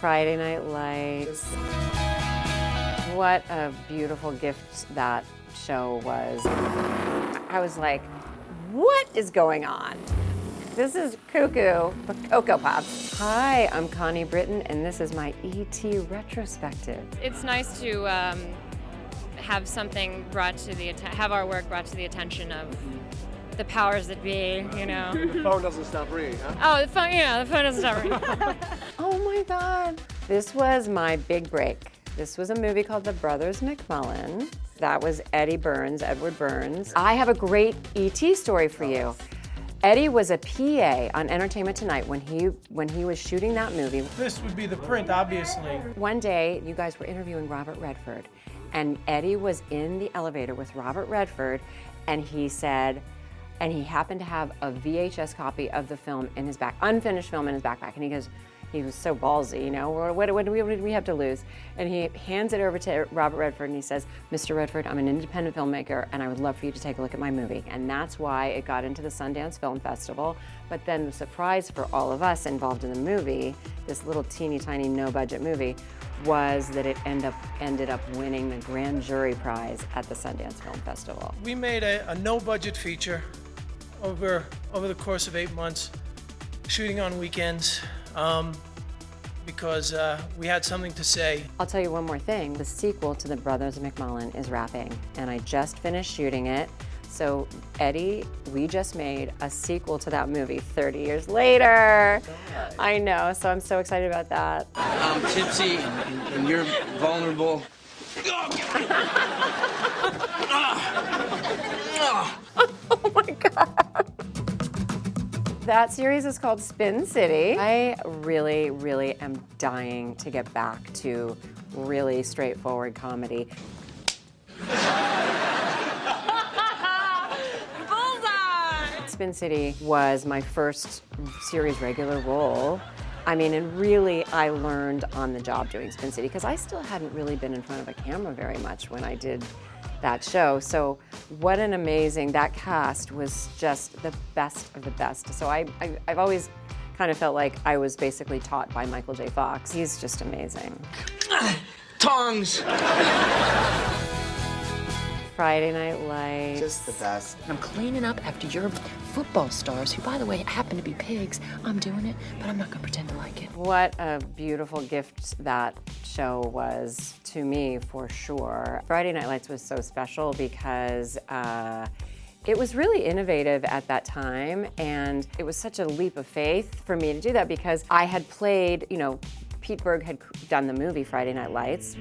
Friday Night Lights. What a beautiful gift that show was. I was like, what is going on? This is cuckoo with Cocoa Pops. Hi, I'm Connie Britton, and this is my E.T. retrospective. It's nice to have something brought to the have our work brought to the attention of the powers that be, you know. The phone doesn't stop ringing, huh? Oh, the phone doesn't stop ringing. Oh my God. This was my big break. This was a movie called The Brothers McMullen. That was Edward Burns. I have a great E.T. story for you. Eddie was a PA on Entertainment Tonight when he was shooting that movie. This would be the print, obviously. One day, you guys were interviewing Robert Redford, and Eddie was in the elevator with Robert Redford, and he said, and he happened to have a VHS copy of the film in his back, unfinished film in his backpack, and he goes, he was so ballsy, you know, what did we have to lose? And he hands it over to Robert Redford and he says, Mr. Redford, I'm an independent filmmaker and I would love for you to take a look at my movie. And that's why it got into the Sundance Film Festival. But then the surprise for all of us involved in the movie, this little teeny tiny no budget movie, was that it ended up winning the grand jury prize at the Sundance Film Festival. We made a no budget feature over the course of 8 months, shooting on weekends. Because we had something to say. I'll tell you one more thing. The sequel to The Brothers McMullen is wrapping, and I just finished shooting it. So, Eddie, we just made a sequel to that movie 30 years later. God. I know, so I'm so excited about that. I'm tipsy, and you're vulnerable. Oh my God. That series is called Spin City. I really, really am dying to get back to really straightforward comedy. Bullseye! Spin City was my first series regular role. I mean, and really I learned on the job doing Spin City because I still hadn't really been in front of a camera very much when I did that show. So what an amazing, that cast was just the best of the best. So I've always kind of felt like I was basically taught by Michael J. Fox. He's just amazing. Tongs! Friday Night Lights. Just the best. I'm cleaning up after your football stars, who, by the way, happen to be pigs. I'm doing it, but I'm not gonna pretend to like it. What a beautiful gift that show was to me, for sure. Friday Night Lights was so special because it was really innovative at that time, and it was such a leap of faith for me to do that because I had played, you know, Pete Berg had done the movie Friday Night Lights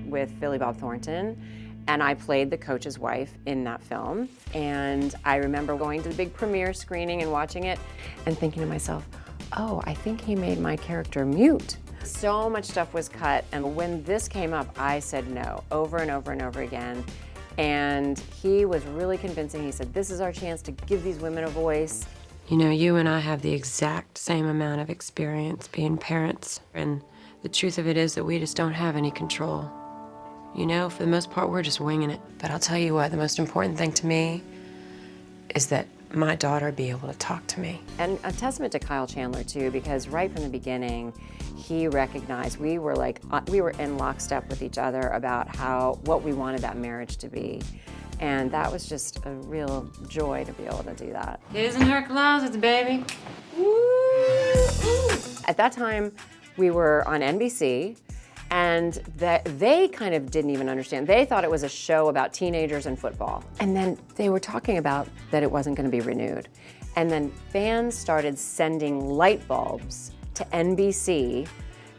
with Billy Bob Thornton, and I played the coach's wife in that film. And I remember going to the big premiere screening and watching it and thinking to myself, oh, I think he made my character mute. So much stuff was cut, and when this came up, I said no, over and over and over again. And he was really convincing. He said, this is our chance to give these women a voice. You know, you and I have the exact same amount of experience being parents, and the truth of it is that we just don't have any control. You know, for the most part, we're just winging it. But I'll tell you what, the most important thing to me is that my daughter be able to talk to me. And a testament to Kyle Chandler, too, because right from the beginning, he recognized we were in lockstep with each other about what we wanted that marriage to be. And that was just a real joy to be able to do that. Kids in her closets, baby. Woo! At that time, we were on NBC, and they kind of didn't even understand. They thought it was a show about teenagers and football. And then they were talking about that it wasn't going to be renewed. And then fans started sending light bulbs to NBC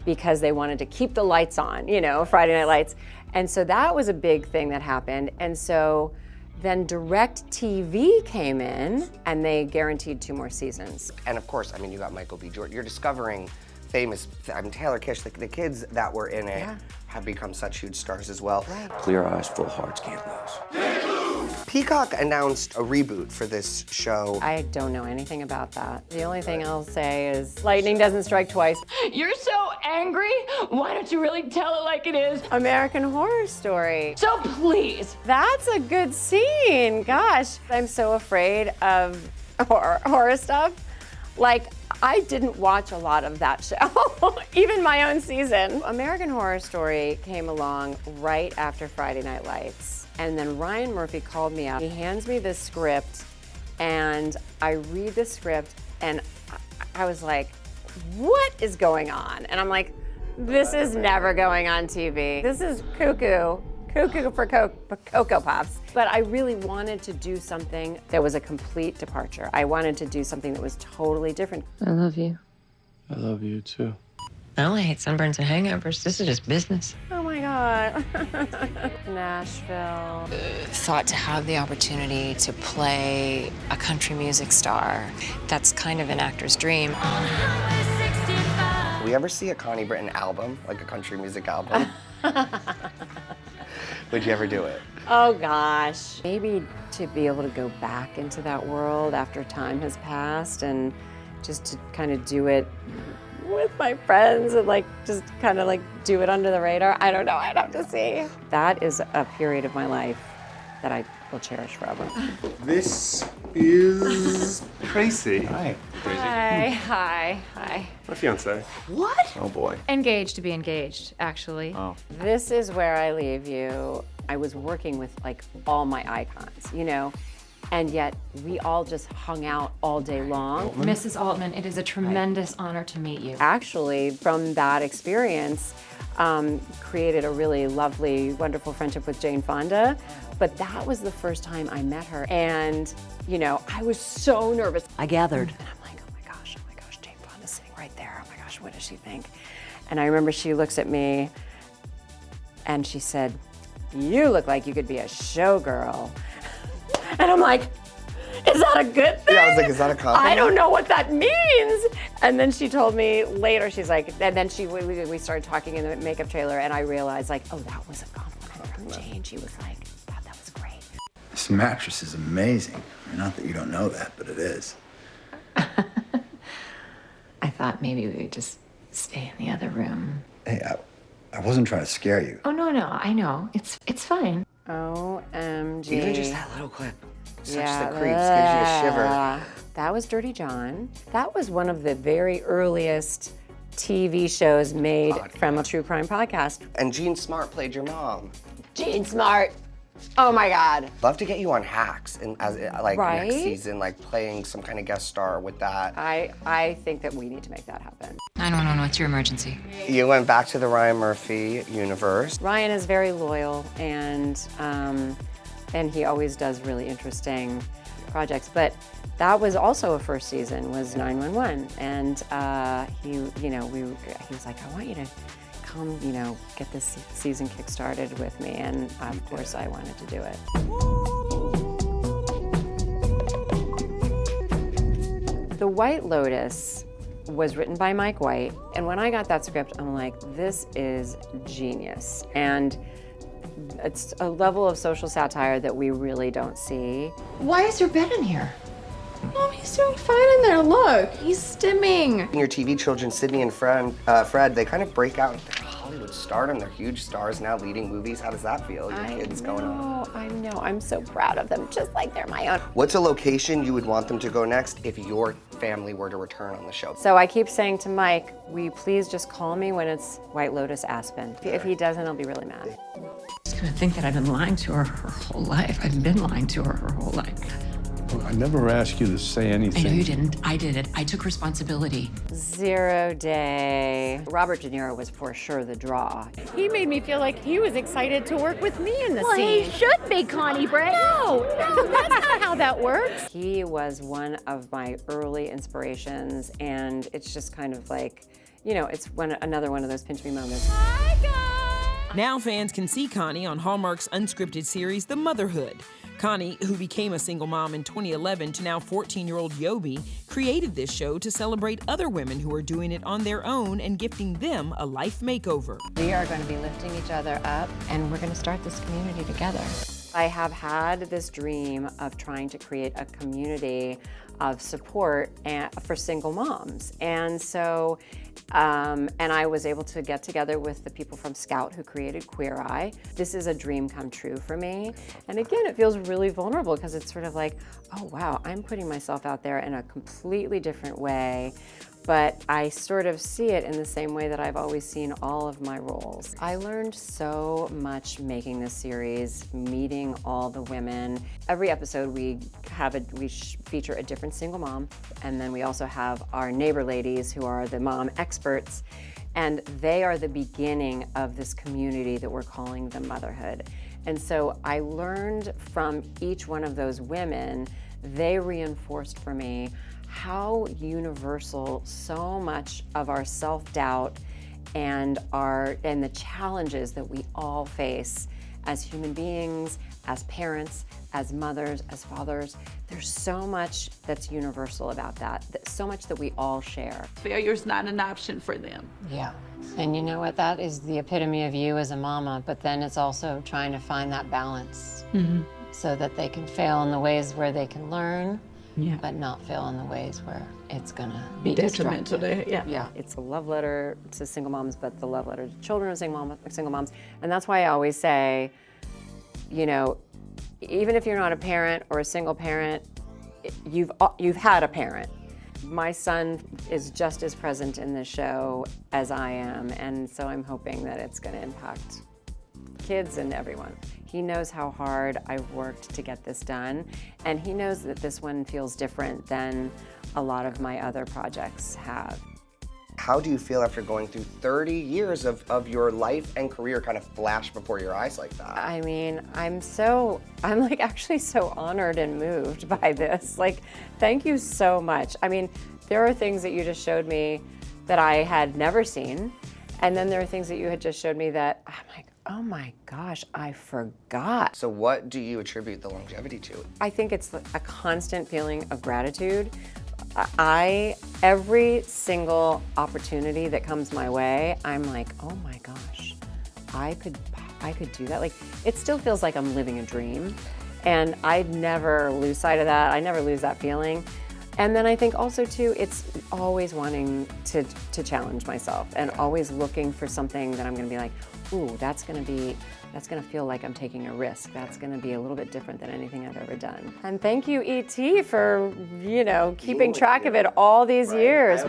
because they wanted to keep the lights on, you know, Friday Night Lights. And so that was a big thing that happened. And so then DirecTV came in and they guaranteed 2 more seasons. And of course, I mean, you got Michael B. Jordan. You're discovering famous, I mean, Taylor Kish, the kids that were in it have become such huge stars as well. Right. Clear eyes, full hearts, can't lose. Peacock announced a reboot for this show. I don't know anything about that. The only thing I'll say is lightning doesn't strike twice. You're so angry. Why don't you really tell it like it is? American Horror Story. So please. That's a good scene. Gosh, I'm so afraid of horror stuff. Like, I didn't watch a lot of that show, even my own season. American Horror Story came along right after Friday Night Lights. And then Ryan Murphy called me out. He hands me this script, and I read the script, and I was like, what is going on? And I'm like, this is never going on TV. This is cuckoo for Cocoa Puffs. But I really wanted to do something that was a complete departure. I wanted to do something that was totally different. I love you. I love you too. I only hate sunburns and hangovers. This is just business. Oh my God. Nashville. Thought to have the opportunity to play a country music star. That's kind of an actor's dream. We ever see a Connie Britton album, like a country music album? Would you ever do it? Oh gosh. Maybe to be able to go back into that world after time has passed and just to kind of do it with my friends and like just kind of like do it under the radar. I don't know, I'd have to see. That is a period of my life that I will cherish forever. This is Tracy. Hi. Tracy. Hi. My fiance. What? Oh boy. Engaged to be engaged, actually. Oh. This is where I leave you. I was working with like all my icons, you know, and yet we all just hung out all day long. Mrs. Altman, it is a tremendous honor to meet you. Actually, from that experience, created a really lovely, wonderful friendship with Jane Fonda. But that was the first time I met her. And, you know, I was so nervous. I gathered. And I'm like, oh my gosh, Jane Fonda's sitting right there. Oh my gosh, what does she think? And I remember she looks at me and she said, you look like you could be a showgirl. And I'm like, is that a good thing? Yeah, I was like, is that a compliment? I don't know what that means. And then she told me later, she's like, and then we started talking in the makeup trailer, and I realized like, oh, that was a compliment from Jane. She was like, God, that was great. This mattress is amazing. I mean, not that you don't know that, but it is. I thought maybe we would just stay in the other room. Hey, I wasn't trying to scare you. Oh, no, I know. It's fine. OMG. Even just that little clip. Such Yeah, the creeps, gives you a shiver. That was Dirty John. That was one of the very earliest TV shows made from a true crime podcast. And Jean Smart played your mom. Jean Smart. Oh my God. Love to get you on Hacks and as like Right? next season, like playing some kind of guest star with that. I think that we need to make that happen. 911, what's your emergency? You went back to the Ryan Murphy universe. Ryan is very loyal and he always does really interesting projects. But that was also a first season, was 911. And he was like, I want you to come, get this season kick-started with me. And of course I wanted to do it. The White Lotus was written by Mike White. And when I got that script, I'm like, this is genius. And it's a level of social satire that we really don't see. Why is your bed in here? Mom, he's doing fine in there. Look, he's stimming. In your TV children, Sydney and Fred, they kind of break out into Hollywood stardom. They're huge stars now, leading movies. How does that feel? Your kids going on. I know. I'm so proud of them, just like they're my own. What's a location you would want them to go next if your family were to return on the show? So I keep saying to Mike, will you please just call me when it's White Lotus Aspen? If he doesn't, I'll be really mad. She's gonna think that I've been lying to her whole life. I've been lying to her whole life. I never asked you to say anything. I know you didn't. I did it. I took responsibility. 0 day. Robert De Niro was for sure the draw. He made me feel like he was excited to work with me in the scene. Well, he should be, Connie Britton. No, that's not how that works. He was one of my early inspirations, and it's just kind of like, it's another one of those pinch me moments. Hi, guys. Now fans can see Connie on Hallmark's unscripted series, The Motherhood. Connie, who became a single mom in 2011 to now 14-year-old Yobi, created this show to celebrate other women who are doing it on their own and gifting them a life makeover. We are going to be lifting each other up, and we're going to start this community together. I have had this dream of trying to create a community of support for single moms. And so And I was able to get together with the people from Scout who created Queer Eye. This is a dream come true for me. And again, it feels really vulnerable because it's sort of like, oh wow, I'm putting myself out there in a completely different way. But I sort of see it in the same way that I've always seen all of my roles. I learned so much making this series, meeting all the women. Every episode we feature a different single mom, and then we also have our neighbor ladies who are the mom experts, and they are the beginning of this community that we're calling the Motherhood. And so I learned from each one of those women, they reinforced for me how universal so much of our self-doubt and the challenges that we all face as human beings, as parents, as mothers, as fathers. There's so much that's universal about that, so much that we all share. Failure's not an option for them. Yeah. And you know what? That is the epitome of you as a mama, but then it's also trying to find that balance so that they can fail in the ways where they can learn, but not fail in the ways where it's gonna be detrimental to, Yeah, it's a love letter to single moms, but the love letter to children of single moms. And that's why I always say, you know, even if you're not a parent or a single parent, you've had a parent. My son is just as present in this show as I am, and so I'm hoping that it's gonna impact kids and everyone. He knows how hard I've worked to get this done, and he knows that this one feels different than a lot of my other projects have. How do you feel after going through 30 years of your life and career kind of flash before your eyes like that? I mean, I'm like actually so honored and moved by this. Like, thank you so much. I mean, there are things that you just showed me that I had never seen, and then there are things that you had just showed me that I'm like, oh my gosh, I forgot. So what do you attribute the longevity to? I think it's a constant feeling of gratitude. Every single opportunity that comes my way, I'm like, oh my gosh, I could do that. Like, it still feels like I'm living a dream, and I never lose sight of that. I never lose that feeling. And then I think also too, it's always wanting to challenge myself and always looking for something that I'm gonna be like, ooh, that's gonna feel like I'm taking a risk. That's gonna be a little bit different than anything I've ever done. And thank you, E.T., for, you know, keeping track of it all these years.